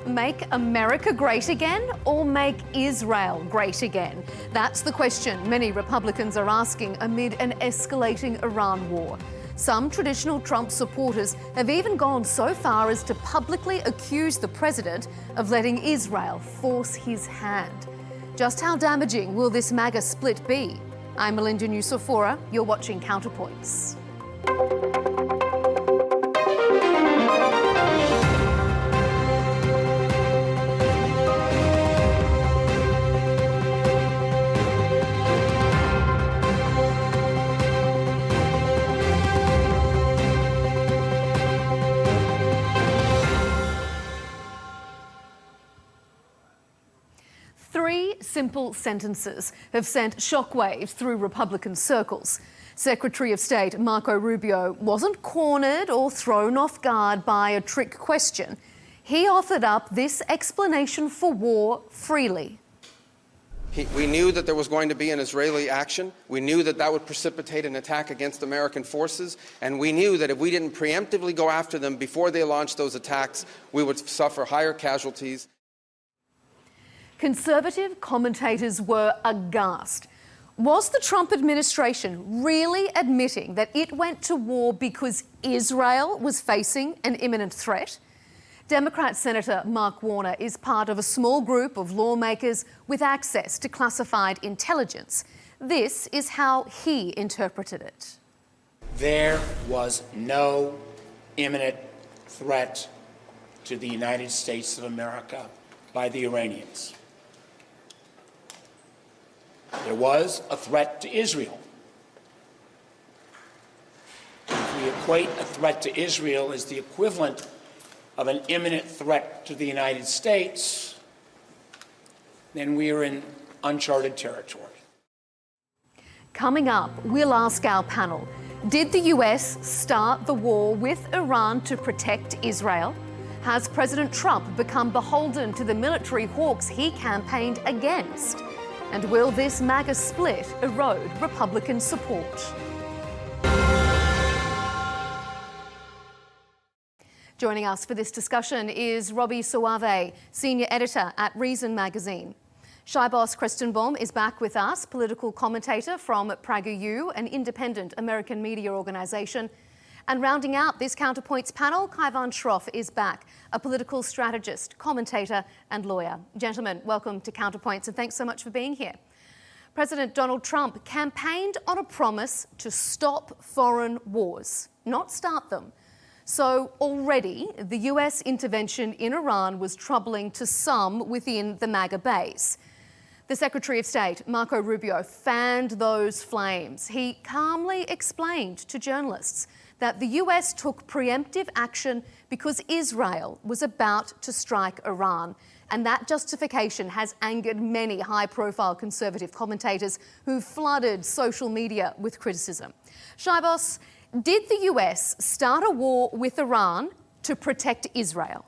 make America great again or make Israel great again? That's the question many Republicans are asking amid an escalating Iran war. Some traditional Trump supporters have even gone so far as to publicly accuse the president of letting Israel force his hand. Just how damaging will this MAGA split be? I'm Melinda Nusafora. You're watching Counterpoints. Three simple sentences have sent shockwaves through Republican circles. Secretary of State Marco Rubio wasn't cornered or thrown off guard by a trick question. He offered up this explanation for war freely. We knew that there was going to be an Israeli action. We knew that that would precipitate an attack against American forces. And we knew that if we didn't preemptively go after them before they launched those attacks, we would suffer higher casualties. Conservative commentators were aghast. Was the Trump administration really admitting that it went to war because Israel was facing an imminent threat? Democrat Senator Mark Warner is part of a small group of lawmakers with access to classified intelligence. This is how he interpreted it. There was no imminent threat to the United States of America by the Iranians. There was a threat to Israel. If we equate a threat to Israel as the equivalent of an imminent threat to the United States, then we are in uncharted territory. Coming up, we'll ask our panel, did the US start the war with Iran to protect Israel? Has President Trump become beholden to the military hawks he campaigned against? And will this MAGA split erode Republican support? Joining us for this discussion is Robby Soave, senior editor at Reason magazine. Shabbos Kestenbaum is back with us, political commentator from PragerU, an independent American media organisation. And rounding out this Counterpoints panel, Kaivan Shroff is back, a political strategist, commentator and lawyer. Gentlemen, welcome to Counterpoints and thanks so much for being here. President Donald Trump campaigned on a promise to stop foreign wars, not start them. So already the US intervention in Iran was troubling to some within the MAGA base. The Secretary of State, Marco Rubio, fanned those flames. He calmly explained to journalists that the US took preemptive action because Israel was about to strike Iran. And that justification has angered many high-profile conservative commentators who flooded social media with criticism. Shabbos, did the US start a war with Iran to protect Israel?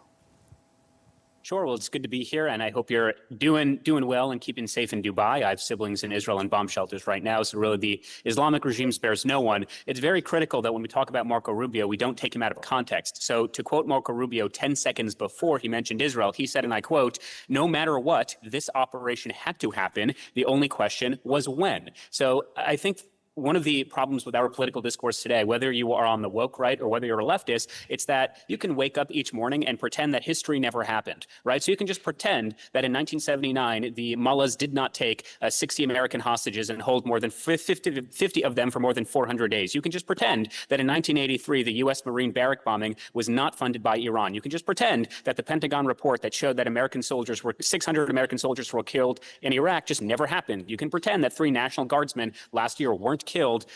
Sure. Well, it's good to be here, and I hope you're doing well and keeping safe in Dubai. I have siblings in Israel and bomb shelters right now, so really the Islamic regime spares no one. It's very critical that when we talk about Marco Rubio, we don't take him out of context. So to quote Marco Rubio 10 seconds before he mentioned Israel, he said, and I quote, "No matter what, this operation had to happen. The only question was when." So I think one of the problems with our political discourse today, whether you are on the woke right or whether you're a leftist, it's that you can wake up each morning and pretend that history never happened, right? So you can just pretend that in 1979, the mullahs did not take 60 American hostages and hold more than 50 of them for more than 400 days. You can just pretend that in 1983, the U.S. Marine barrack bombing was not funded by Iran. You can just pretend that the Pentagon report that showed that 600 American soldiers were killed in Iraq just never happened. You can pretend that 3 National Guardsmen last year weren't killed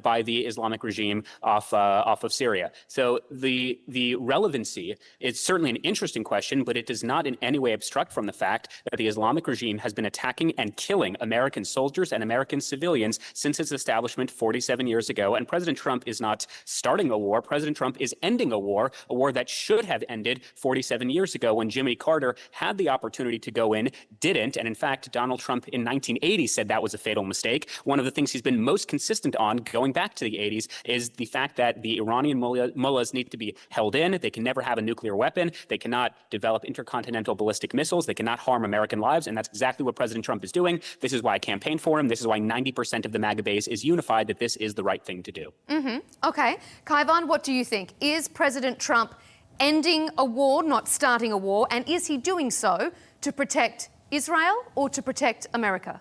by the Islamic regime off of Syria. So the relevancy is certainly an interesting question, but it does not in any way obstruct from the fact that the Islamic regime has been attacking and killing American soldiers and American civilians since its establishment 47 years ago. And President Trump is not starting a war. President Trump is ending a war that should have ended 47 years ago when Jimmy Carter had the opportunity to go in, didn't. And in fact, Donald Trump in 1980 said that was a fatal mistake. One of the things he's been most consistent on going back to the 80s is the fact that the Iranian mullahs need to be held in. They can never have a nuclear weapon. They cannot develop intercontinental ballistic missiles. They cannot harm American lives. And that's exactly what President Trump is doing. This is why I campaigned for him. This is why 90% of the MAGA base is unified that this is the right thing to do. Okay. Kaivan, what do you think? Is President Trump ending a war, not starting a war? And is he doing so to protect Israel or to protect America?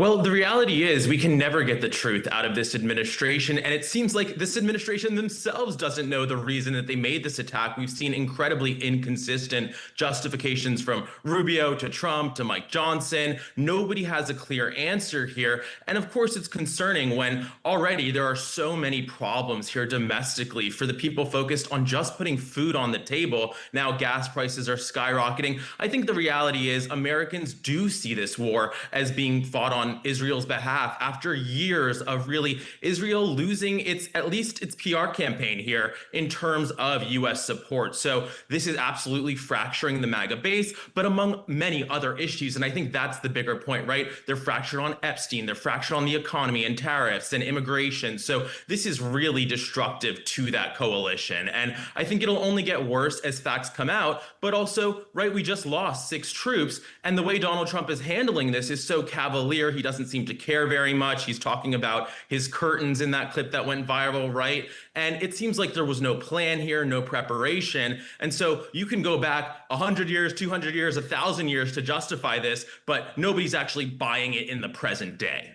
Well, the reality is we can never get the truth out of this administration, and it seems like this administration themselves doesn't know the reason that they made this attack. We've seen incredibly inconsistent justifications from Rubio to Trump to Mike Johnson. Nobody has a clear answer here, and of course it's concerning when already there are so many problems here domestically for the people focused on just putting food on the table. Now gas prices are skyrocketing. I think the reality is Americans do see this war as being fought on Israel's behalf after years of really Israel losing at least its PR campaign here in terms of US support. So this is absolutely fracturing the MAGA base, but among many other issues. And I think that's the bigger point, right? They're fractured on Epstein, they're fractured on the economy and tariffs and immigration. So this is really destructive to that coalition. And I think it'll only get worse as facts come out, but also, right, we just lost 6 troops. And the way Donald Trump is handling this is so cavalier. He doesn't seem to care very much. He's talking about his curtains in that clip that went viral, right? And it seems like there was no plan here, no preparation. And so you can go back 100 years, 200 years, 1,000 years to justify this, but nobody's actually buying it in the present day.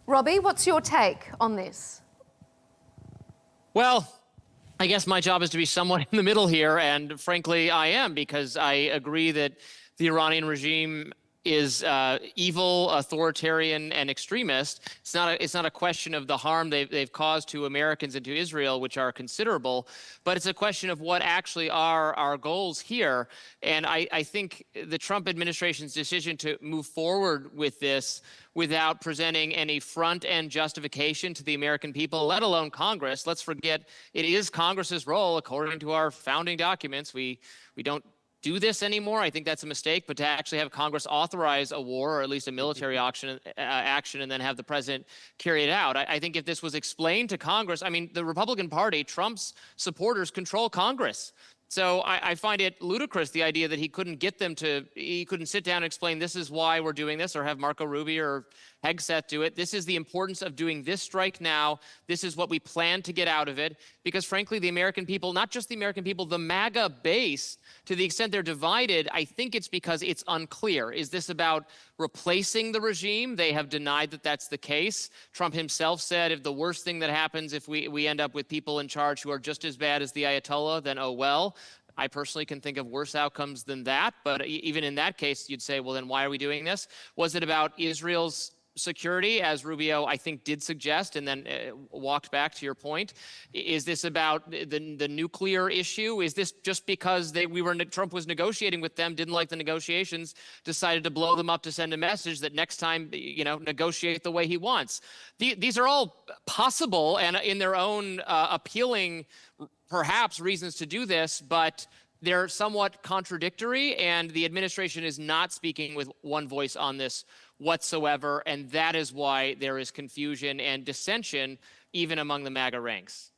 Robby, what's your take on this? Well, I guess my job is to be somewhat in the middle here, and frankly, I am, because I agree that the Iranian regime is evil, authoritarian, and extremist. It's not a question of the harm they've caused to Americans and to Israel, which are considerable, but it's a question of what actually are our goals here. And I think the Trump administration's decision to move forward with this without presenting any front-end justification to the American people, let alone Congress. Let's forget, it is Congress's role, according to our founding documents. We don't do this anymore. I think that's a mistake, but to actually have Congress authorize a war, or at least a military action, and then have the president carry it out. I think if this was explained to Congress, I mean, the Republican Party, Trump's supporters control Congress. So I find it ludicrous, the idea that he couldn't sit down and explain, this is why we're doing this, or have Marco Rubio or Hegseth do it. This is the importance of doing this strike now. This is what we plan to get out of it. Because frankly, the American people, not just the American people, the MAGA base, to the extent they're divided, I think it's because it's unclear. Is this about replacing the regime? They have denied that that's the case. Trump himself said, if the worst thing that happens, if we end up with people in charge who are just as bad as the Ayatollah, then oh well. I personally can think of worse outcomes than that. But even in that case, you'd say, well, then why are we doing this? Was it about Israel's security, as Rubio, I think, did suggest, and then walked back to your point? Is this about the nuclear issue? Is this just because Trump was negotiating with them, didn't like the negotiations, decided to blow them up to send a message that next time, negotiate the way he wants? These are all possible and in their own appealing, perhaps, reasons to do this, but they're somewhat contradictory, and the administration is not speaking with one voice on this whatsoever, and that is why there is confusion and dissension even among the MAGA ranks.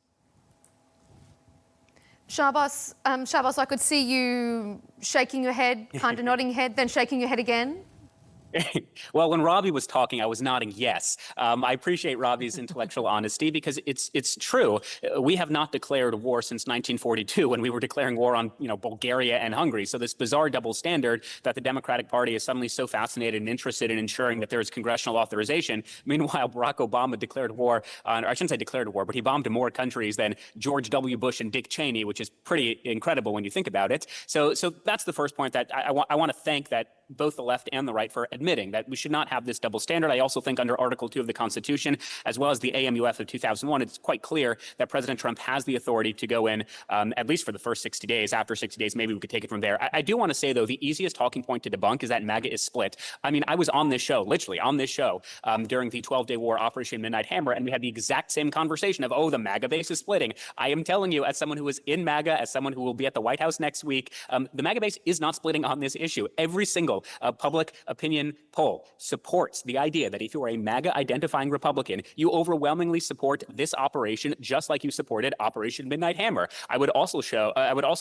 Shabbos, I could see you shaking your head, kind of nodding your head, then shaking your head again. Well, when Robby was talking, I was nodding yes. I appreciate Robby's intellectual honesty, because it's true. We have not declared war since 1942, when we were declaring war on Bulgaria and Hungary. So this bizarre double standard that the Democratic Party is suddenly so fascinated and interested in ensuring that there is congressional authorization. Meanwhile, Barack Obama declared war on, or I shouldn't say declared war, but he bombed more countries than George W. Bush and Dick Cheney, which is pretty incredible when you think about it. So that's the first point that I want to thank that both the left and the right for admitting that we should not have this double standard. I also think under Article 2 of the Constitution, as well as the AMUF of 2001, it's quite clear that President Trump has the authority to go in, at least for the first 60 days. After 60 days, maybe we could take it from there. I do want to say, though, the easiest talking point to debunk is that MAGA is split. I mean, I was on this show, literally on this show, during the 12-day war, Operation Midnight Hammer, and we had the exact same conversation of, oh, the MAGA base is splitting. I am telling you, as someone who is in MAGA, as someone who will be at the White House next week, the MAGA base is not splitting on this issue. Every single public opinion opinion poll supports the idea that if you are a MAGA identifying Republican, you overwhelmingly support this operation just like you supported Operation Midnight Hammer. I would also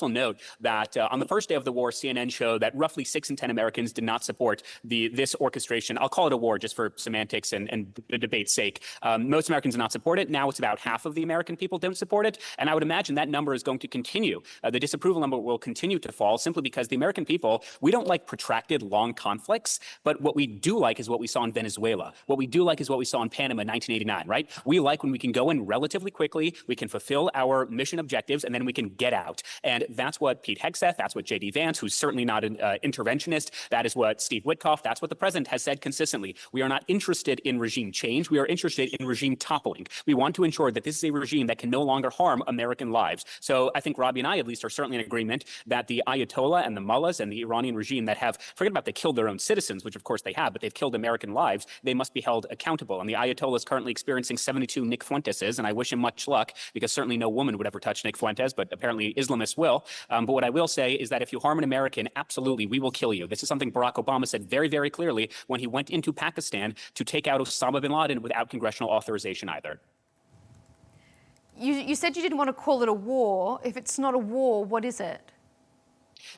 note that on the first day of the war, CNN showed that roughly 6 in 10 Americans did not support this orchestration. I'll call it a war just for semantics and the debate's sake. Most Americans do not support it. Now it's about half of the American people don't support it. And I would imagine that number is going to continue. The disapproval number will continue to fall simply because the American people, we don't like protracted long conflicts, but what we do like is what we saw in Venezuela. What we do like is what we saw in Panama in 1989, right? We like when we can go in relatively quickly, we can fulfill our mission objectives, and then we can get out. And that's what Pete Hegseth, that's what J.D. Vance, who's certainly not an interventionist, that is what Steve Witkoff, that's what the president has said consistently. We are not interested in regime change. We are interested in regime toppling. We want to ensure that this is a regime that can no longer harm American lives. So I think Robby and I, at least, are certainly in agreement that the Ayatollah and the mullahs and the Iranian regime that have, forget about they killed their own citizens, which of course they have, but they've killed American lives, they must be held accountable. And the Ayatollah is currently experiencing 72 Nick Fuenteses, and I wish him much luck because certainly no woman would ever touch Nick Fuentes, but apparently Islamists will. But what I will say is that if you harm an American, absolutely, we will kill you. This is something Barack Obama said very, very clearly when he went into Pakistan to take out Osama bin Laden without congressional authorization either. You said you didn't want to call it a war. If it's not a war, what is it?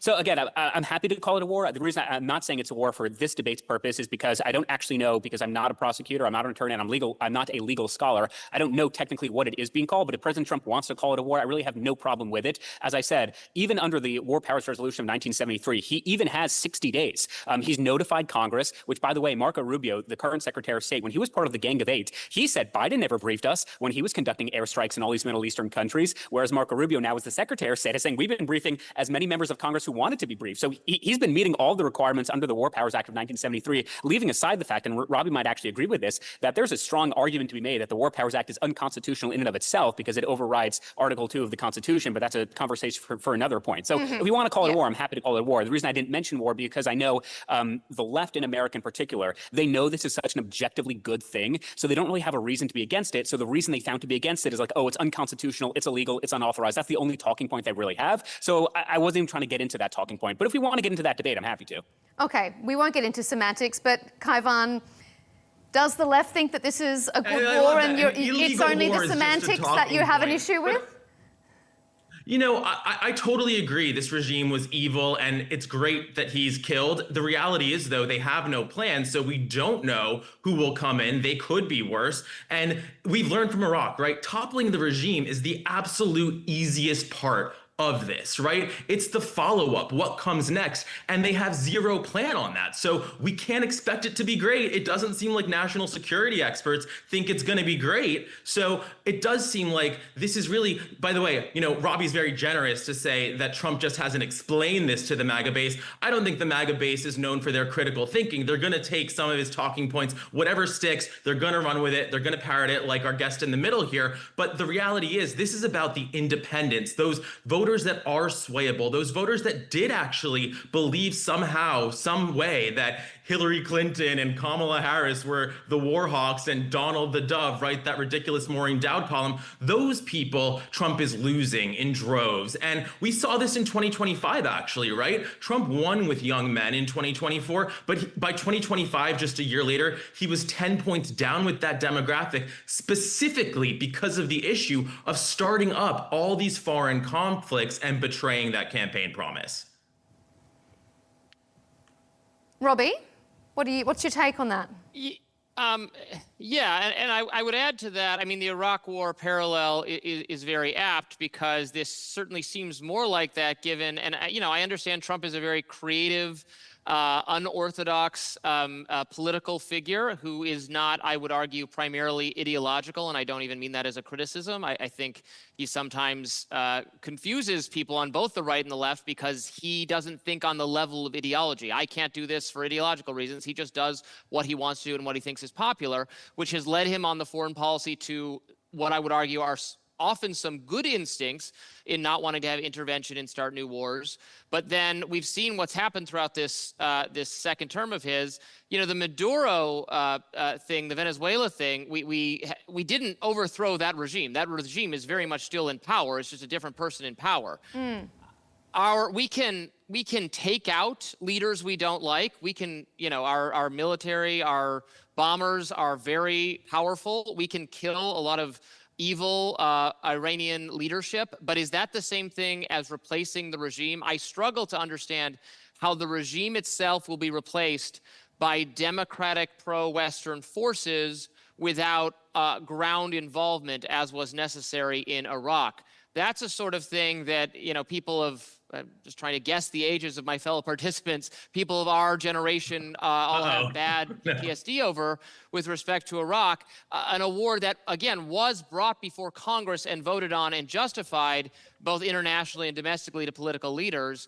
So again, I'm happy to call it a war. The reason I'm not saying it's a war for this debate's purpose is because I don't actually know, because I'm not a prosecutor, I'm not an attorney, and I'm not a legal scholar. I don't know technically what it is being called, but if President Trump wants to call it a war, I really have no problem with it. As I said, even under the War Powers Resolution of 1973, he even has 60 days. He's notified Congress, which, by the way, Marco Rubio, the current Secretary of State, when he was part of the Gang of Eight, he said Biden never briefed us when he was conducting airstrikes in all these Middle Eastern countries, whereas Marco Rubio now is the Secretary of State is saying we've been briefing as many members of Congress who wanted to be briefed. So he's been meeting all the requirements under the War Powers Act of 1973, leaving aside the fact, and Robby might actually agree with this, that there's a strong argument to be made that the War Powers Act is unconstitutional in and of itself because it overrides Article 2 of the Constitution, but that's a conversation for another point. So if we want to call it a war, I'm happy to call it a war. The reason I didn't mention war because I know the left in America in particular, they know this is such an objectively good thing, so they don't really have a reason to be against it. So the reason they found to be against it is like, oh, it's unconstitutional, it's illegal, it's unauthorized. That's the only talking point they really have. So I wasn't even trying to get into that talking point. But if we want to get into that debate, I'm happy to. Okay, we won't get into semantics, but Kaivan, does the left think that this is a good war and it's only the semantics that you have an issue with? You know, I totally agree. This regime was evil, and it's great that he's killed. The reality is, though, they have no plan, so we don't know who will come in. They could be worse. And we've learned from Iraq, right? Toppling the regime is the absolute easiest part of this, right? It's the follow-up, what comes next, and they have zero plan on that. So we can't expect it to be great. It doesn't seem like national security experts think it's going to be great. So it does seem like this is really, by the way, you know, Robby's very generous to say that Trump just hasn't explained this to the MAGA base. I don't think the MAGA base is known for their critical thinking. They're going to take some of his talking points, whatever sticks, they're going to run with it. They're going to parrot it like our guest in the middle here. But the reality is this is about the independents, those voters that are swayable, those voters that did actually believe somehow, some way that Hillary Clinton and Kamala Harris were the war hawks and Donald the dove, right? That ridiculous Maureen Dowd column. Those people Trump is losing in droves. And we saw this in 2025, actually, right? Trump won with young men in 2024, but by 2025, just a year later, he was 10 points down with that demographic, specifically because of the issue of starting up all these foreign conflicts and betraying that campaign promise. Robby, what's your take on that? Yeah, and I would add to that, I mean, the Iraq War parallel is very apt because this certainly seems more like that given, and you know, I understand Trump is a very creative, unorthodox political figure who is not, I would argue, primarily ideological, and I don't even mean that as a criticism. I think he sometimes confuses people on both the right and the left because he doesn't think on the level of ideology. I can't do this for ideological reasons. He just does what he wants to do and what he thinks is popular, which has led him on the foreign policy to what I would argue are often some good instincts in not wanting to have intervention and start new wars. But then we've seen what's happened throughout this this second term of his. You know, the Maduro thing, the Venezuela thing, we didn't overthrow that regime. That regime is very much still in power. It's just a different person in power. we can take out leaders we don't like. We can, our military, our bombers are very powerful. We can kill a lot of evil Iranian leadership, but is that the same thing as replacing the regime? I struggle to understand how the regime itself will be replaced by democratic pro-Western forces without ground involvement as was necessary in Iraq. That's a sort of thing that, people of, I'm just trying to guess the ages of my fellow participants, people of our generation all have bad PTSD over with respect to Iraq, an award that, again, was brought before Congress and voted on and justified both internationally and domestically to political leaders.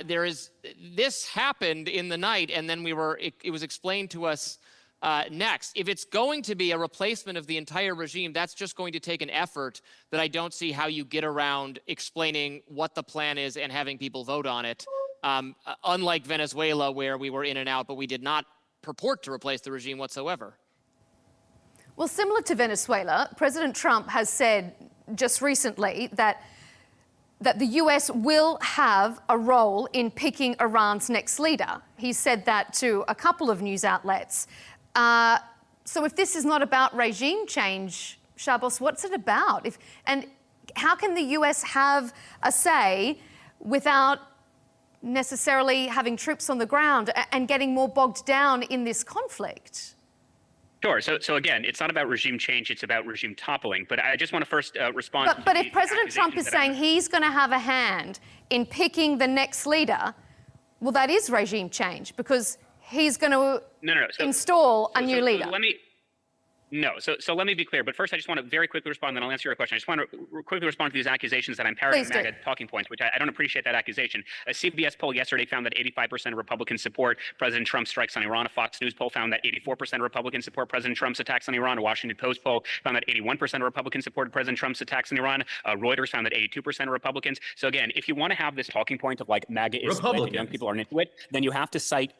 This happened in the night, and then it was explained to us next. If it's going to be a replacement of the entire regime, that's just going to take an effort that I don't see how you get around explaining what the plan is and having people vote on it. Unlike Venezuela, where we were in and out, but we did not purport to replace the regime whatsoever. Well, similar to Venezuela, President Trump has said just recently that the US will have a role in picking Iran's next leader. He said that to a couple of news outlets. So if this is not about regime change, Shabbos, what's it about? And how can the US have a say without necessarily having troops on the ground and getting more bogged down in this conflict? Sure. So again, it's not about regime change, it's about regime toppling. But I just want to first respond to But if President Trump is saying he's going to have a hand in picking the next leader, well, that is regime change, because he's going to install a new leader. So let me be clear. But first, I just want to very quickly respond, then I'll answer your question. I just want to quickly respond to these accusations that I'm parroting MAGA talking points, which I don't appreciate that accusation. A CBS poll yesterday found that 85% of Republicans support President Trump's strikes on Iran. A Fox News poll found that 84% of Republicans support President Trump's attacks on Iran. A Washington Post poll found that 81% of Republicans supported President Trump's attacks on Iran. Reuters found that 82% of Republicans. So again, if you want to have this talking point of like MAGA is split and young people aren't into it, then you have to cite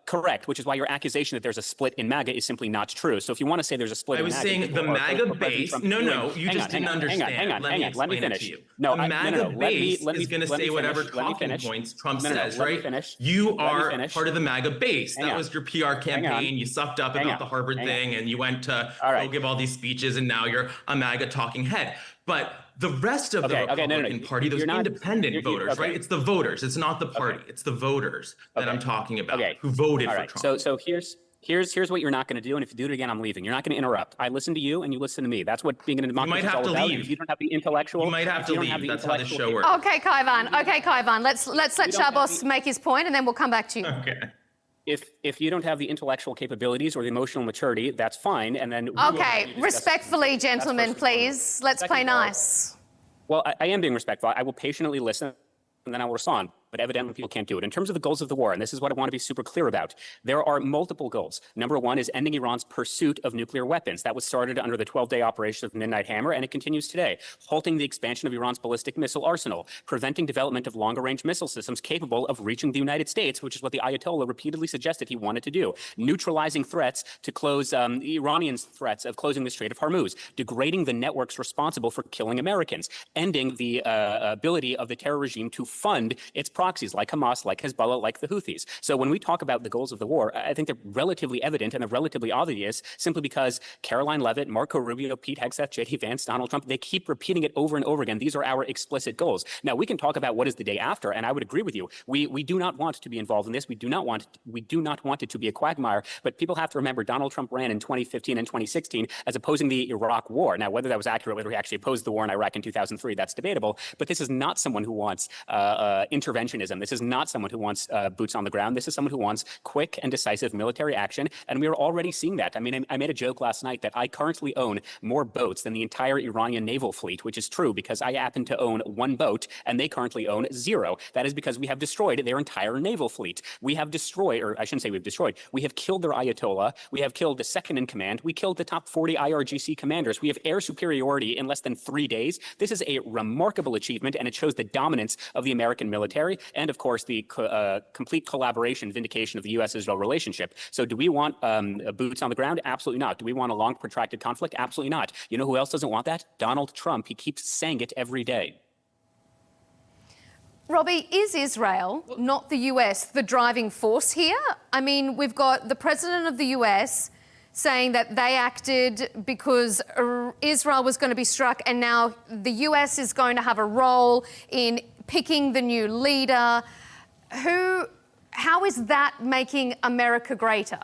correct, which is why your accusation that there's a split in MAGA is simply not true. So if you want to say there's a split in MAGA, saying the MAGA base. You just didn't understand. Let me finish. The MAGA base is going to say whatever talking points Trump says, right? You are part of the MAGA base. That was your PR campaign. You sucked up about the Harvard thing, and you went to go give all these speeches, and now you're a MAGA talking head. But the rest of the Republican Party, those independent voters, right? It's the voters. It's not the party. It's the voters that I'm talking about who voted for Trump. So here's what you're not going to do, and if you do it again, I'm leaving. You're not going to interrupt. I listen to you, and you listen to me. That's what being in a democracy is all about. If you don't have the intellectual, you might have to leave. That's how the show works. Okay, Kaivan. Let's let Shabbos make his point, and then we'll come back to you. Okay. If you don't have the intellectual capabilities or the emotional maturity, that's fine. And then respectfully, gentlemen, please. Let's play nice. Well, I am being respectful. I will patiently listen, and then I will respond. But evidently people can't do it. In terms of the goals of the war, and this is what I want to be super clear about, there are multiple goals. Number one is ending Iran's pursuit of nuclear weapons. That was started under the 12-day operation of Midnight Hammer, and it continues today. Halting the expansion of Iran's ballistic missile arsenal, preventing development of longer-range missile systems capable of reaching the United States, which is what the Ayatollah repeatedly suggested he wanted to do. Neutralizing threats to close Iranians' threats of closing the Strait of Hormuz, degrading the networks responsible for killing Americans, ending the ability of the terror regime to fund its proxies like Hamas, like Hezbollah, like the Houthis. So when we talk about the goals of the war, I think they're relatively evident and they're relatively obvious simply because Caroline Leavitt, Marco Rubio, Pete Hegseth, J.D. Vance, Donald Trump, they keep repeating it over and over again. These are our explicit goals. Now, we can talk about what is the day after, and I would agree with you. We do not want to be involved in this. We do not want it to be a quagmire, but people have to remember Donald Trump ran in 2015 and 2016 as opposing the Iraq war. Now, whether that was accurate, whether he actually opposed the war in Iraq in 2003, that's debatable, but this is not someone who wants interventionism. This is not someone who wants boots on the ground. This is someone who wants quick and decisive military action, and we are already seeing that. I mean, I made a joke last night that I currently own more boats than the entire Iranian naval fleet, which is true because I happen to own one boat, and they currently own 0. That is because we have destroyed their entire naval fleet. We have destroyed, or I shouldn't say we've destroyed, we have killed their Ayatollah. We have killed the second in command. We killed the top 40 IRGC commanders. We have air superiority in less than 3 days. This is a remarkable achievement, and it shows the dominance of the American military and, of course, the complete collaboration, vindication of the U.S.-Israel relationship. So do we want boots on the ground? Absolutely not. Do we want a long, protracted conflict? Absolutely not. You know who else doesn't want that? Donald Trump. He keeps saying it every day. Robby, is Israel, not the US, the driving force here? I mean, we've got the president of the US saying that they acted because Israel was going to be struck, and now the US is going to have a role in picking the new leader. How is that making America greater?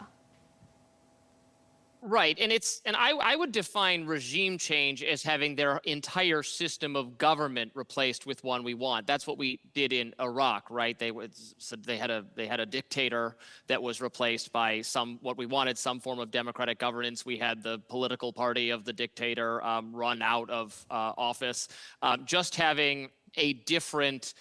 Right, and I would define regime change as having their entire system of government replaced with one we want. That's what we did in Iraq, right? They had a dictator that was replaced by what we wanted, some form of democratic governance. We had the political party of the dictator run out of office. Just having a different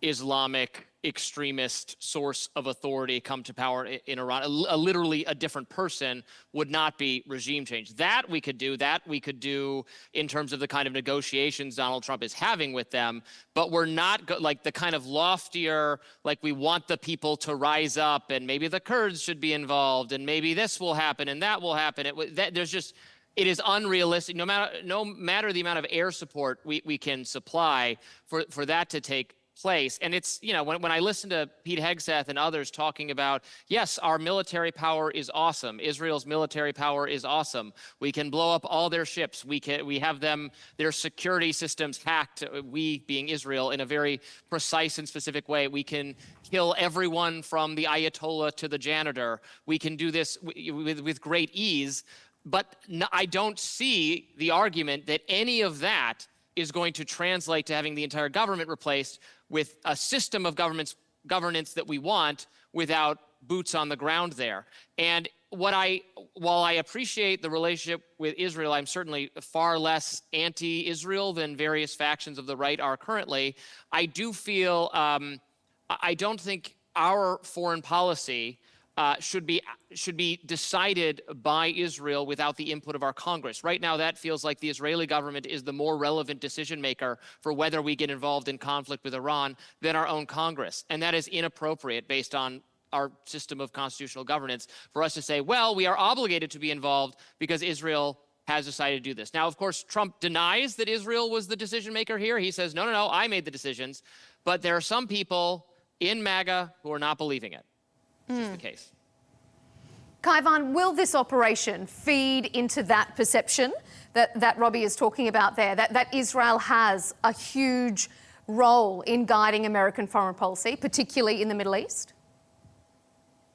Islamic extremist source of authority come to power in Iran, literally a different person, would not be regime change. That we could do in terms of the kind of negotiations Donald Trump is having with them, but we're not like the kind of loftier, like we want the people to rise up and maybe the Kurds should be involved and maybe this will happen and that will happen. It is unrealistic, no matter the amount of air support we can supply for that to take place. And it's, when I listen to Pete Hegseth and others talking about, yes, our military power is awesome. Israel's military power is awesome. We can blow up all their ships. We have their security systems hacked, we being Israel, in a very precise and specific way. We can kill everyone from the Ayatollah to the janitor. We can do this with great ease. But I don't see the argument that any of that is going to translate to having the entire government replaced with a system of governance that we want without boots on the ground there. And while I appreciate the relationship with Israel, I'm certainly far less anti-Israel than various factions of the right are currently. I do feel, I don't think our foreign policy should be decided by Israel without the input of our Congress. Right now, that feels like the Israeli government is the more relevant decision maker for whether we get involved in conflict with Iran than our own Congress. And that is inappropriate based on our system of constitutional governance for us to say, well, we are obligated to be involved because Israel has decided to do this. Now, of course, Trump denies that Israel was the decision maker here. He says, no, I made the decisions. But there are some people in MAGA who are not believing it. This is the case. Kaivan, will this operation feed into that perception that Robby is talking about there, that Israel has a huge role in guiding American foreign policy, particularly in the Middle East?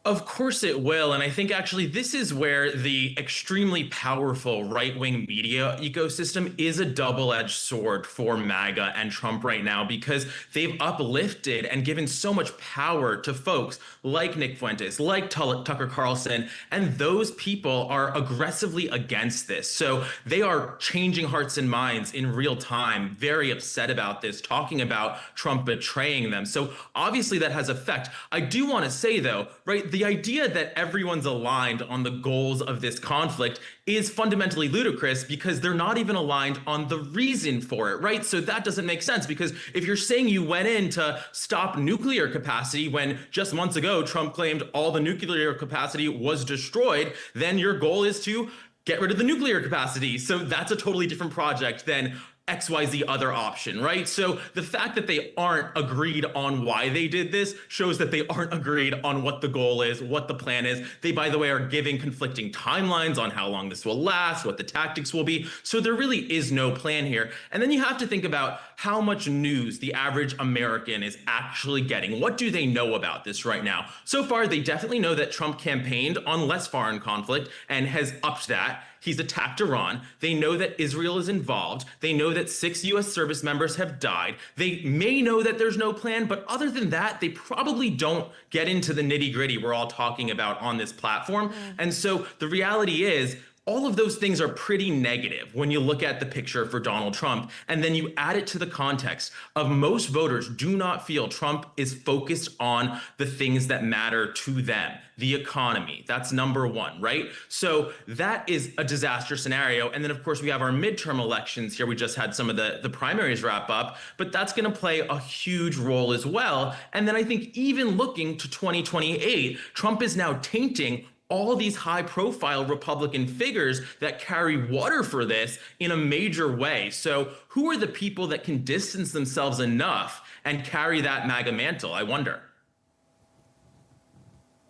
Of course it will. And I think actually this is where the extremely powerful right-wing media ecosystem is a double-edged sword for MAGA and Trump right now, because they've uplifted and given so much power to folks like Nick Fuentes, like Tucker Carlson, and those people are aggressively against this. So they are changing hearts and minds in real time, very upset about this, talking about Trump betraying them. So obviously that has effect. I do want to say though, right, the idea that everyone's aligned on the goals of this conflict is fundamentally ludicrous because they're not even aligned on the reason for it, right? So that doesn't make sense, because if you're saying you went in to stop nuclear capacity when just months ago Trump claimed all the nuclear capacity was destroyed, then your goal is to get rid of the nuclear capacity. So that's a totally different project than XYZ other option, right? So the fact that they aren't agreed on why they did this shows that they aren't agreed on what the goal is, what the plan is. They, by the way, are giving conflicting timelines on how long this will last, what the tactics will be. So there really is no plan here. And then you have to think about how much news the average American is actually getting. What do they know about this right now? So far, they definitely know that Trump campaigned on less foreign conflict and has upped that. He's attacked Iran. They know that Israel is involved. They know that 6 U.S. service members have died. They may know that there's no plan, but other than that, they probably don't get into the nitty-gritty we're all talking about on this platform. And so the reality is, all of those things are pretty negative when you look at the picture for Donald Trump. And then you add it to the context of most voters do not feel Trump is focused on the things that matter to them. The economy, that's number one, right? So that is a disaster scenario. And then of course we have our midterm elections here. We just had some of the primaries wrap up, but that's gonna play a huge role as well. And then I think even looking to 2028, Trump is now tainting all these high-profile Republican figures that carry water for this in a major way. So who are the people that can distance themselves enough and carry that MAGA mantle? I wonder.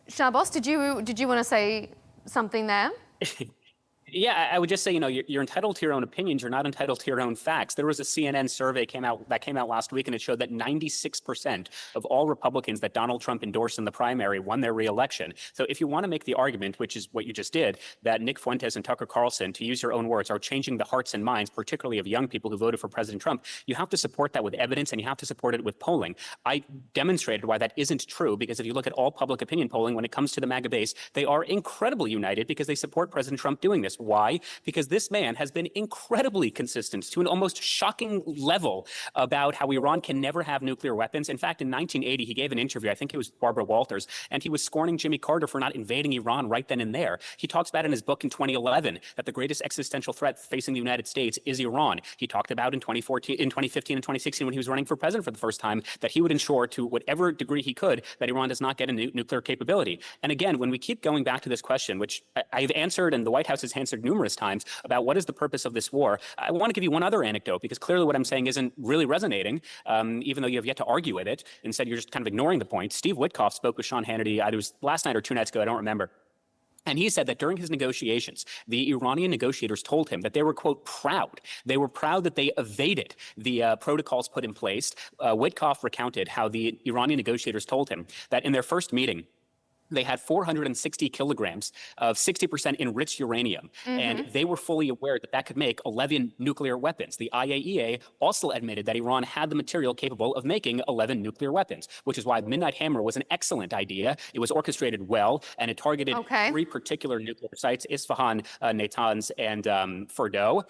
Shabbos, did you want to say something there? Yeah, I would just say, you're entitled to your own opinions. You're not entitled to your own facts. There was a CNN survey came out last week, and it showed that 96% of all Republicans that Donald Trump endorsed in the primary won their reelection. So if you want to make the argument, which is what you just did, that Nick Fuentes and Tucker Carlson, to use your own words, are changing the hearts and minds, particularly of young people who voted for President Trump, you have to support that with evidence, and you have to support it with polling. I demonstrated why that isn't true, because if you look at all public opinion polling, when it comes to the MAGA base, they are incredibly united because they support President Trump doing this. Why? Because this man has been incredibly consistent to an almost shocking level about how Iran can never have nuclear weapons. In fact, in 1980, he gave an interview, I think it was Barbara Walters, and he was scorning Jimmy Carter for not invading Iran right then and there. He talks about in his book in 2011 that the greatest existential threat facing the United States is Iran. He talked about in 2015 and 2016 when he was running for president for the first time that he would ensure to whatever degree he could that Iran does not get a nuclear capability. And again, when we keep going back to this question, which I've answered and the White House has answered numerous times about what is the purpose of this war, I want to give you one other anecdote, because clearly what I'm saying isn't really resonating, even though you have yet to argue with it. Instead, you're just kind of ignoring the point. Steve Witkoff spoke with Sean Hannity, it was last night or 2 nights ago, I don't remember. And he said that during his negotiations, the Iranian negotiators told him that they were, quote, proud. They were proud that they evaded the protocols put in place. Witkoff recounted how the Iranian negotiators told him that in their first meeting, they had 460 kilograms of 60% enriched uranium, and they were fully aware that that could make 11 nuclear weapons. The IAEA also admitted that Iran had the material capable of making 11 nuclear weapons, which is why Midnight Hammer was an excellent idea. It was orchestrated well, and it targeted 3 particular nuclear sites, Isfahan, Natanz, and Fordow.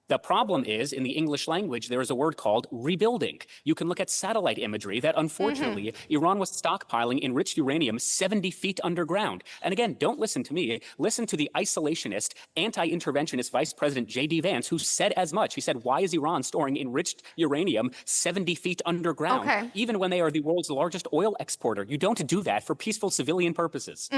The problem is, in the English language, there is a word called rebuilding. You can look at satellite imagery that, unfortunately, Iran was stockpiling enriched uranium 70 feet underground. And again, don't listen to me. Listen to the isolationist, anti-interventionist Vice President J.D. Vance, who said as much. He said, why is Iran storing enriched uranium 70 feet underground, even when they are the world's largest oil exporter? You don't do that for peaceful civilian purposes.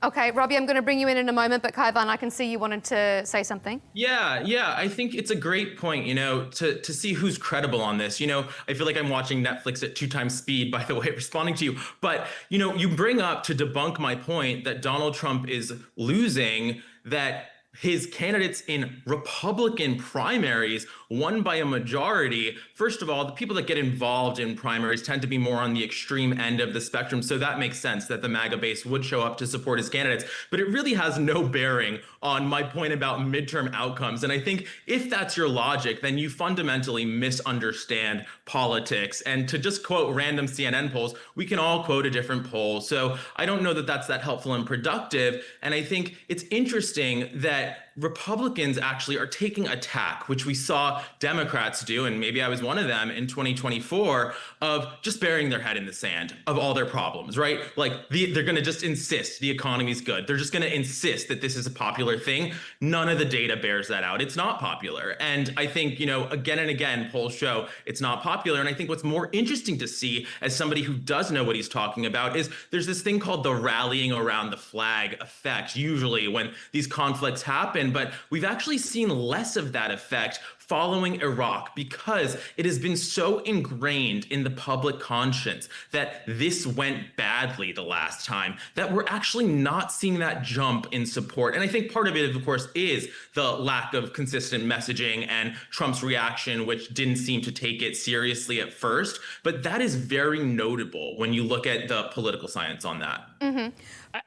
Okay, Robby, I'm going to bring you in a moment, but Kaivan, I can see you wanted to say something. Yeah, I think it's a great point, to see who's credible on this. I feel like I'm watching Netflix at 2 times speed, by the way, responding to you. But, you bring up, to debunk my point, that Donald Trump is losing, that his candidates in Republican primaries won by a majority. First of all, the people that get involved in primaries tend to be more on the extreme end of the spectrum. So that makes sense that the MAGA base would show up to support his candidates. But it really has no bearing on my point about midterm outcomes. And I think if that's your logic, then you fundamentally misunderstand politics. And to just quote random CNN polls, we can all quote a different poll. So I don't know that that's that helpful and productive. And I think it's interesting that Republicans actually are taking a tack, which we saw Democrats do, and maybe I was one of them in 2024, of just burying their head in the sand of all their problems, right? Like they're going to just insist the economy's good. They're just going to insist that this is a popular thing. None of the data bears that out. It's not popular. And I think, again and again, polls show it's not popular. And I think what's more interesting to see as somebody who does know what he's talking about is there's this thing called the rallying around the flag effect, usually when these conflicts happen. But we've actually seen less of that effect following Iraq, because it has been so ingrained in the public conscience that this went badly the last time, that we're actually not seeing that jump in support. And I think part of it, of course, is the lack of consistent messaging and Trump's reaction, which didn't seem to take it seriously at first. But that is very notable when you look at the political science on that. Can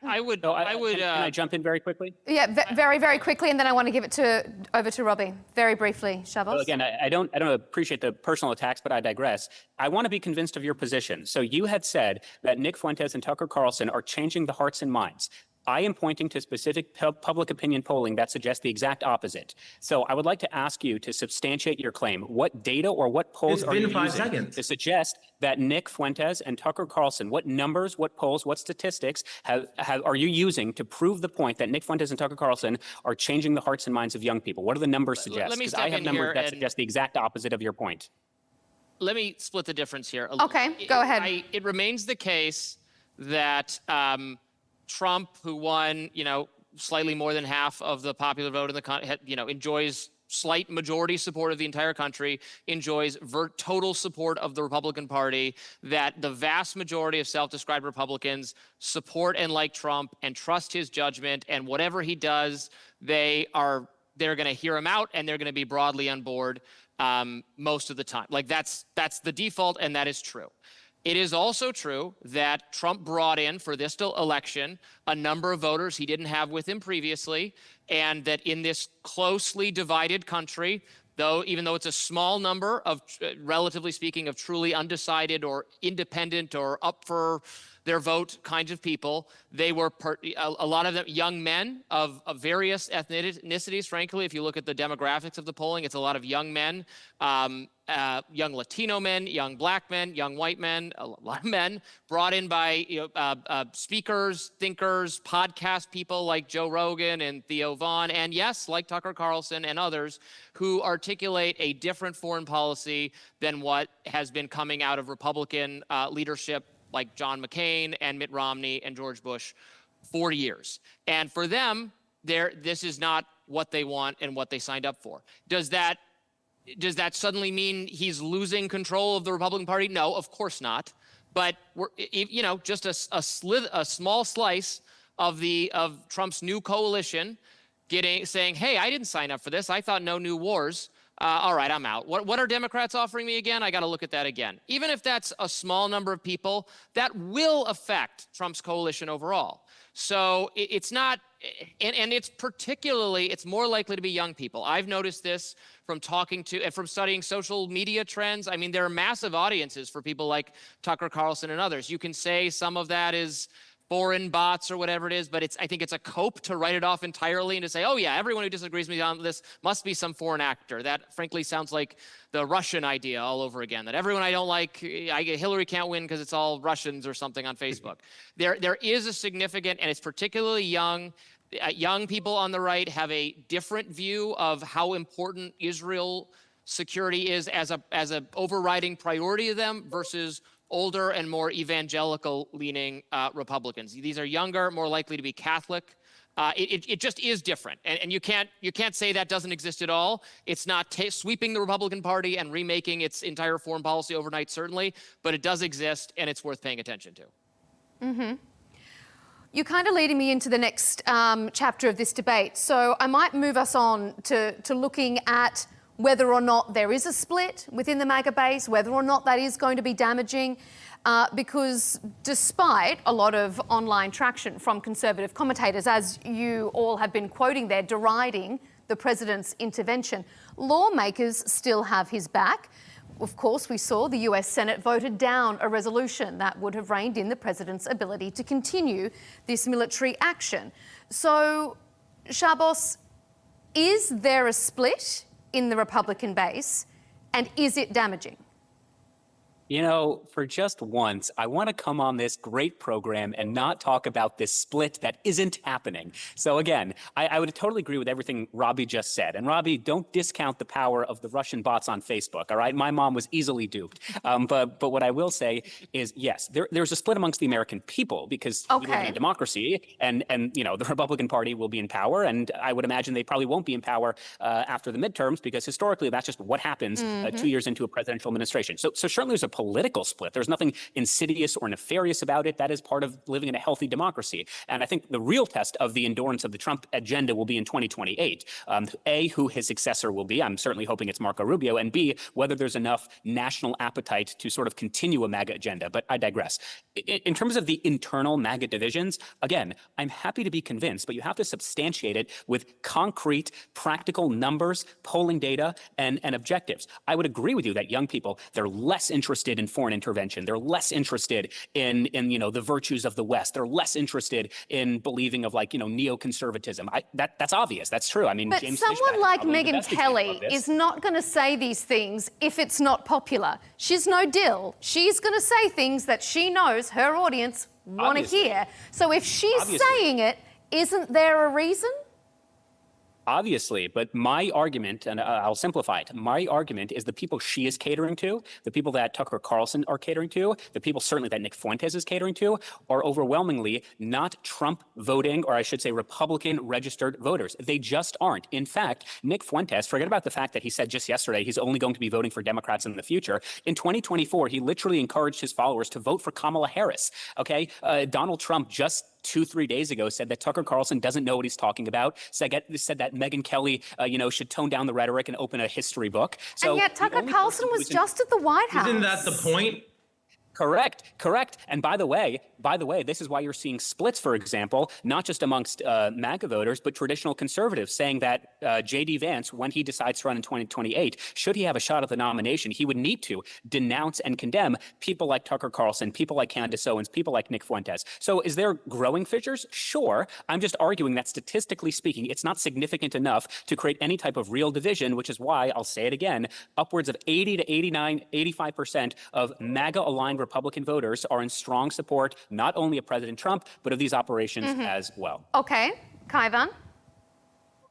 I jump in very quickly? Yeah, very, very quickly, and then I want to give it over to Robby. Very briefly, Shabbos. Well, again, I don't appreciate the personal attacks, but I digress. I want to be convinced of your position. So you had said that Nick Fuentes and Tucker Carlson are changing the hearts and minds. I am pointing to specific public opinion polling that suggests the exact opposite. So I would like to ask you to substantiate your claim. What data or what polls are you using to suggest that Nick Fuentes and Tucker Carlson, what numbers, what polls, what statistics are you using to prove the point that Nick Fuentes and Tucker Carlson are changing the hearts and minds of young people? What do the numbers suggest? Because I have numbers that suggest the exact opposite of your point. Let me split the difference here. Okay, go ahead. It remains the case that Trump, who won, slightly more than half of the popular vote in the enjoys slight majority support of the entire country, enjoys total support of the Republican Party, that the vast majority of self-described Republicans support and like Trump and trust his judgment, and whatever he does, they're going to hear him out and they're going to be broadly on board most of the time. Like that's the default, and that is true. It is also true that Trump brought in for this election a number of voters he didn't have with him previously, and that in this closely divided country, even though it's a small number of, relatively speaking, of truly undecided or independent or up for their vote kinds of people, they were a lot of them young men of various ethnicities. Frankly, if you look at the demographics of the polling, it's a lot of young men, young Latino men, young black men, young white men, a lot of men brought in by speakers, thinkers, podcast people like Joe Rogan and Theo Vaughn, and yes, like Tucker Carlson and others, who articulate a different foreign policy than what has been coming out of Republican leadership like John McCain and Mitt Romney and George Bush for years. And for them, this is not what they want and what they signed up for. Does that suddenly mean he's losing control of the Republican Party? No, of course not. But just a small slice of Trump's new coalition saying, hey, I didn't sign up for this. I thought no new wars. All right, I'm out. What are Democrats offering me again? I got to look at that again. Even if that's a small number of people, that will affect Trump's coalition overall. So it's not, and it's more likely to be young people. I've noticed this from studying social media trends. I mean, there are massive audiences for people like Tucker Carlson and others. You can say some of that is foreign bots or whatever it is, but I think it's a cope to write it off entirely and to say, oh yeah, everyone who disagrees with me on this must be some foreign actor. That frankly sounds like the Russian idea all over again, that everyone I don't like, Hillary can't win because it's all Russians or something on Facebook. There is a significant, and it's particularly young people on the right have a different view of how important Israel security is as a overriding priority to them versus older and more evangelical-leaning Republicans. These are younger, more likely to be Catholic. It just is different, and you can't say that doesn't exist at all. It's not sweeping the Republican Party and remaking its entire foreign policy overnight, certainly, but it does exist, and it's worth paying attention to. Mm-hmm. You're kind of leading me into the next chapter of this debate, so I might move us on to looking at whether or not there is a split within the MAGA base, whether or not that is going to be damaging, because despite a lot of online traction from conservative commentators, as you all have been quoting there, deriding the president's intervention, lawmakers still have his back. Of course, we saw the US Senate voted down a resolution that would have reined in the president's ability to continue this military action. So, Shabbos, is there a split in the Republican base, and is it damaging? You know, for just once, I want to come on this great program and not talk about this split that isn't happening. So again, I would totally agree with everything Robby just said. And Robby, don't discount the power of the Russian bots on Facebook, all right? My mom was easily duped. But what I will say is, yes, there's a split amongst the American people because we live in a democracy, and the Republican Party will be in power, and I would imagine they probably won't be in power after the midterms because historically that's just what happens 2 years into a presidential administration. So certainly there's a political split. There's nothing insidious or nefarious about it. That is part of living in a healthy democracy. And I think the real test of the endurance of the Trump agenda will be in 2028. A, who his successor will be. I'm certainly hoping it's Marco Rubio. And B, whether there's enough national appetite to sort of continue a MAGA agenda. But I digress. In terms of the internal MAGA divisions, again, I'm happy to be convinced, but you have to substantiate it with concrete, practical numbers, polling data, and objectives. I would agree with you that young people, they're less interested in foreign intervention. They're less interested in the virtues of the West. They're less interested in believing of neoconservatism. That's obvious. That's true. I mean, but James someone like Megyn Kelly is not going to say these things if it's not popular. She's no dill. She's going to say things that she knows her audience want to hear. So if she's saying it, isn't there a reason? Obviously, but my argument, and I'll simplify it, my argument is the people she is catering to, the people that Tucker Carlson are catering to, the people certainly that Nick Fuentes is catering to, are overwhelmingly not Trump voting, or I should say Republican registered voters. They just aren't. In fact, Nick Fuentes, forget about the fact that he said just yesterday he's only going to be voting for Democrats in the future. In 2024, he literally encouraged his followers to vote for Kamala Harris. Okay, Donald Trump just 2-3 days ago said that Tucker Carlson doesn't know what he's talking about, said that Megyn Kelly, should tone down the rhetoric and open a history book. So and yet Tucker Carlson was just at the White House. Isn't that the point? Correct. And by the way, this is why you're seeing splits, for example, not just amongst MAGA voters, but traditional conservatives saying that J.D. Vance, when he decides to run in 2028, should he have a shot at the nomination, he would need to denounce and condemn people like Tucker Carlson, people like Candace Owens, people like Nick Fuentes. So is there growing fissures? Sure. I'm just arguing that statistically speaking, it's not significant enough to create any type of real division, which is why, I'll say it again, upwards of 80 to 89, 85% of MAGA-aligned Republican voters are in strong support, not only of President Trump, but of these operations as well. Okay, Kaivan?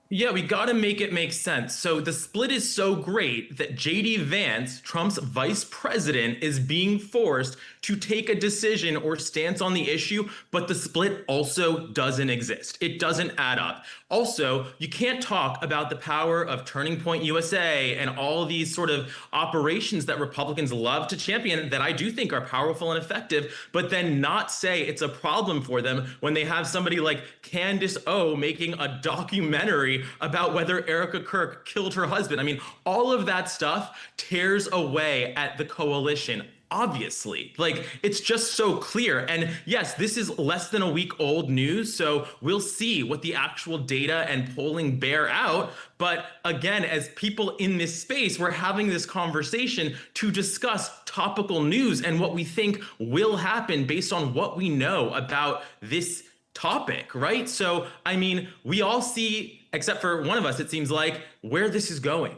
Yeah, we got to make it make sense. So the split is so great that J.D. Vance, Trump's vice president, is being forced to take a decision or stance on the issue, but the split also doesn't exist. It doesn't add up. Also, you can't talk about the power of Turning Point USA and all of these sort of operations that Republicans love to champion that I do think are powerful and effective, but then not say it's a problem for them when they have somebody like Candace O making a documentary about whether Erica Kirk killed her husband. I mean, all of that stuff tears away at the coalition. Obviously, like, it's just so clear. And yes, this is less than a week old news, so we'll see what the actual data and polling bear out. But again, as people in this space, we're having this conversation to discuss topical news and what we think will happen based on what we know about this topic, right? So, I mean, we all see, except for one of us, it seems like, where this is going.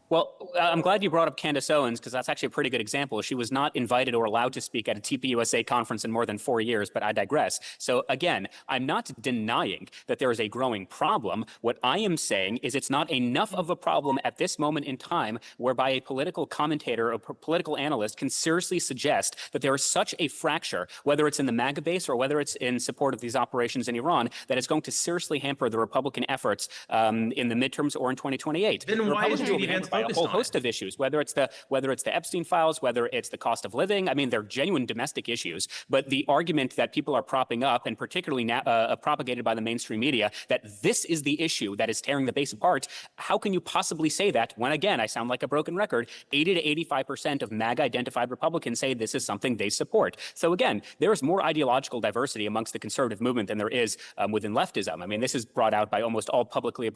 Well, I'm glad you brought up Candace Owens, because that's actually a pretty good example. She was not invited or allowed to speak at a TPUSA conference in more than 4 years, but I digress. So again, I'm not denying that there is a growing problem. What I am saying is it's not enough of a problem at this moment in time whereby a political commentator or political analyst can seriously suggest that there is such a fracture, whether it's in the MAGA base or whether it's in support of these operations in Iran, that it's going to seriously hamper the Republican efforts in the midterms or in 2028. Then why is J.D. Vance a whole host of issues, whether it's the Epstein files, whether it's the cost of living. I mean, they're genuine domestic issues. But the argument that people are propping up, and particularly propagated by the mainstream media, that this is the issue that is tearing the base apart, how can you possibly say that when, again, I sound like a broken record, 80 to 85% of MAGA-identified Republicans say this is something they support. So again, there is more ideological diversity amongst the conservative movement than there is within leftism. I mean, this is brought out by almost all publicly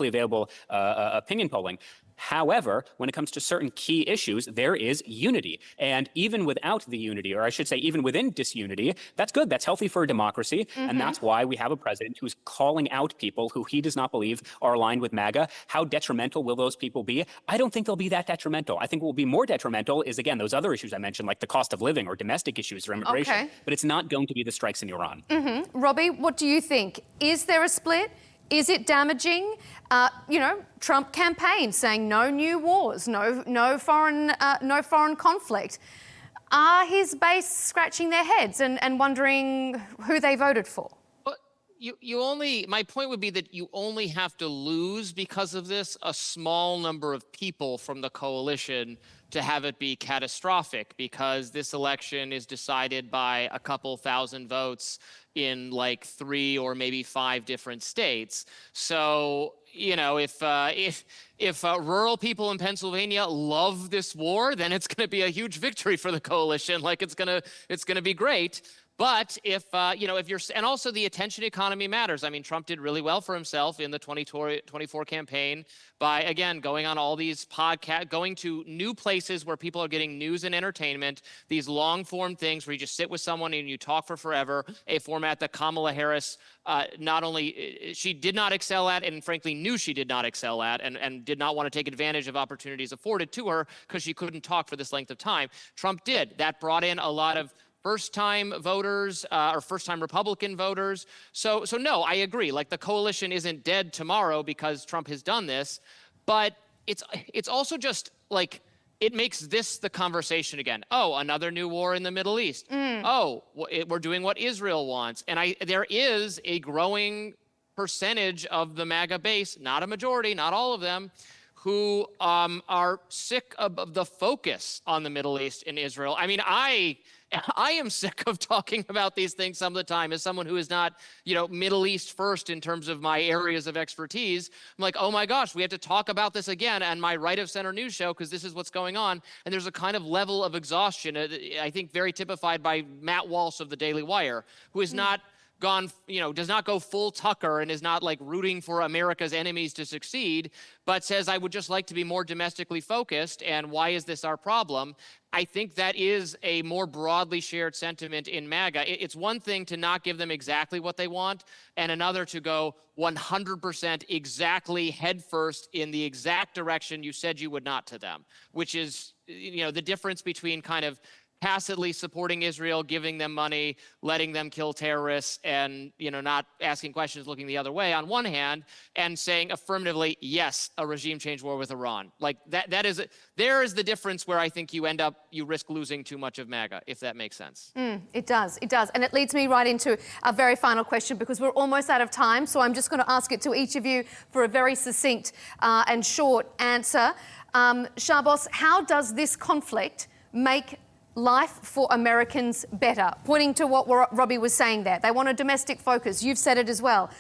available opinion polling. However, when it comes to certain key issues, there is unity. And even without the unity, or I should say even within disunity, that's good. That's healthy for a democracy. And that's why we have a president who's calling out people who he does not believe are aligned with MAGA. How detrimental will those people be? I don't think they'll be that detrimental. I think what will be more detrimental is, again, those other issues I mentioned, like the cost of living or domestic issues or immigration. Okay. But it's not going to be the strikes in Iran. Robby, what do you think? Is there a split? Is it damaging? Trump campaign saying no new wars, no foreign conflict. Are his base scratching their heads and wondering who they voted for? My point would be that you only have to lose because of this a small number of people from the coalition to have it be catastrophic, because this election is decided by a couple thousand votes in like 3 or maybe 5 different states. So, if rural people in Pennsylvania love this war, then it's going to be a huge victory for the coalition. Like, it's going to be great. But if you're, and also the attention economy matters. I mean, Trump did really well for himself in the 2024 campaign by, again, going on all these podcasts, going to new places where people are getting news and entertainment, these long form things where you just sit with someone and you talk for forever, a format that Kamala Harris not only, she did not excel at, and frankly knew she did not excel at, and did not want to take advantage of opportunities afforded to her because she couldn't talk for this length of time. Trump did. That brought in a lot of first-time voters or first-time Republican voters. So no, I agree. Like, the coalition isn't dead tomorrow because Trump has done this, but it's also just like, it makes this the conversation again. Oh, another new war in the Middle East. Oh, we're doing what Israel wants. And there is a growing percentage of the MAGA base, not a majority, not all of them, who are sick of the focus on the Middle East and Israel. I mean, I am sick of talking about these things some of the time as someone who is not, Middle East first in terms of my areas of expertise. I'm like, oh my gosh, we have to talk about this again on my right of center news show because this is what's going on. And there's a kind of level of exhaustion, I think very typified by Matt Walsh of the Daily Wire, who is not gone, does not go full Tucker and is not like rooting for America's enemies to succeed, but says, I would just like to be more domestically focused, and why is this our problem? I think that is a more broadly shared sentiment in MAGA. It's one thing to not give them exactly what they want, and another to go 100% exactly headfirst in the exact direction you said you would not to them, which is, the difference between kind of tacitly supporting Israel, giving them money, letting them kill terrorists, and not asking questions, looking the other way on one hand, and saying affirmatively, yes, a regime change war with Iran. Like there is the difference where I think you risk losing too much of MAGA, if that makes sense. It does. And it leads me right into a very final question, because we're almost out of time. So I'm just going to ask it to each of you for a very succinct and short answer. Shabbos, how does this conflict make life for Americans better? Pointing to what Robby was saying there. They want a domestic focus. You've said it as well.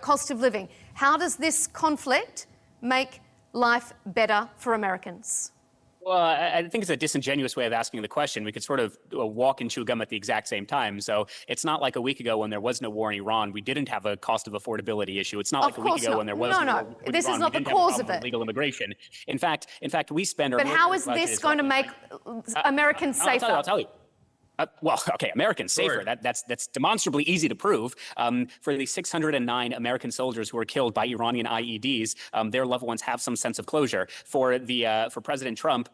Cost of living. How does this conflict make life better for Americans? Well, I think it's a disingenuous way of asking the question. We could sort of walk and chew gum at the exact same time. So it's not like a week ago when there was no war in Iran, we didn't have a cost of affordability issue. It's not like a week ago when there was no war in this Iran, is not the cause of it. Legal immigration. In fact, we spend our. But how is this going to make Americans safer? I'll tell you. Americans safer. Sure. That's demonstrably easy to prove. For the 609 American soldiers who were killed by Iranian IEDs, their loved ones have some sense of closure. For President Trump,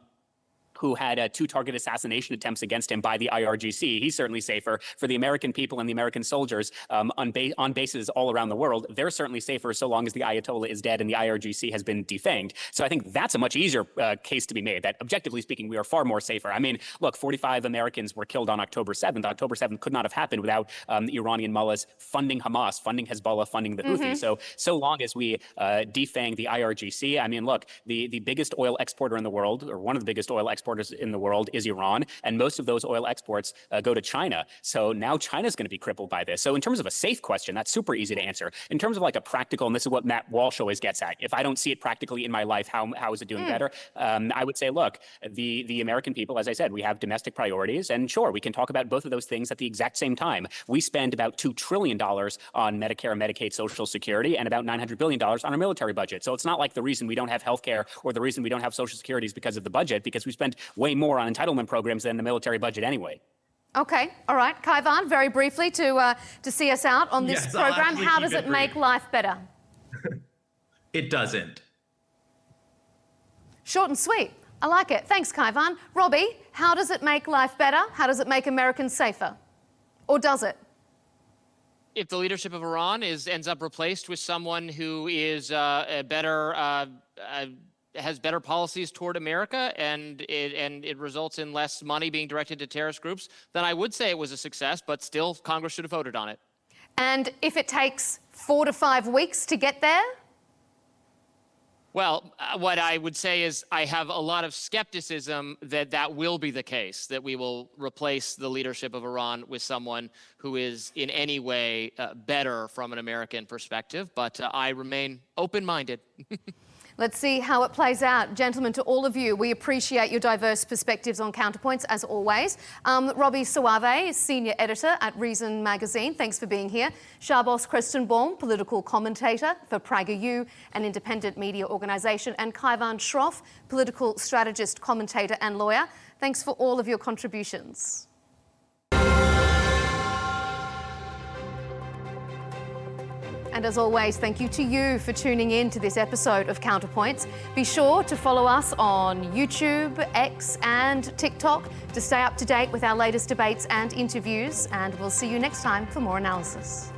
who had 2 target assassination attempts against him by the IRGC, he's certainly safer. For the American people and the American soldiers on bases all around the world, they're certainly safer so long as the Ayatollah is dead and the IRGC has been defanged. So I think that's a much easier case to be made, that objectively speaking, we are far more safer. I mean, look, 45 Americans were killed on October 7th. October 7th could not have happened without Iranian mullahs funding Hamas, funding Hezbollah, funding the Houthis. So long as we defang the IRGC, I mean, look, the biggest oil exporter in the world, or one of the biggest oil exporters in the world, is Iran, and most of those oil exports go to China. So now China's going to be crippled by this. So in terms of a safe question, that's super easy to answer. In terms of like a practical, and this is what Matt Walsh always gets at, if I don't see it practically in my life, how is it doing better? I would say, look, the American people, as I said, we have domestic priorities, and sure, we can talk about both of those things at the exact same time. We spend about $2 trillion on Medicare and Medicaid Social Security, and about $900 billion on our military budget. So it's not like the reason we don't have health care or the reason we don't have Social Security is because of the budget, because we spend way more on entitlement programs than the military budget anyway. Okay, all right. Kaivan, very briefly to see us out on this program, how does it make life better? It doesn't. Short and sweet. I like it. Thanks, Kaivan. Robby, how does it make life better? How does it make Americans safer? Or does it? If the leadership of Iran ends up replaced with someone who is has better policies toward America, and it results in less money being directed to terrorist groups, then I would say it was a success, but still Congress should have voted on it. And if it takes 4 to 5 weeks to get there? Well, what I would say is I have a lot of skepticism that will be the case, that we will replace the leadership of Iran with someone who is in any way better from an American perspective, but I remain open-minded. Let's see how it plays out. Gentlemen, to all of you, we appreciate your diverse perspectives on Counterpoints, as always. Robby Soave, Senior Editor at Reason Magazine, thanks for being here. Shabbos Kestenbaum, Political Commentator for PragerU, an independent media organisation, and Kaivan Shroff, Political Strategist, Commentator and Lawyer. Thanks for all of your contributions. And as always, thank you to you for tuning in to this episode of Counterpoints. Be sure to follow us on YouTube, X and TikTok to stay up to date with our latest debates and interviews. And we'll see you next time for more analysis.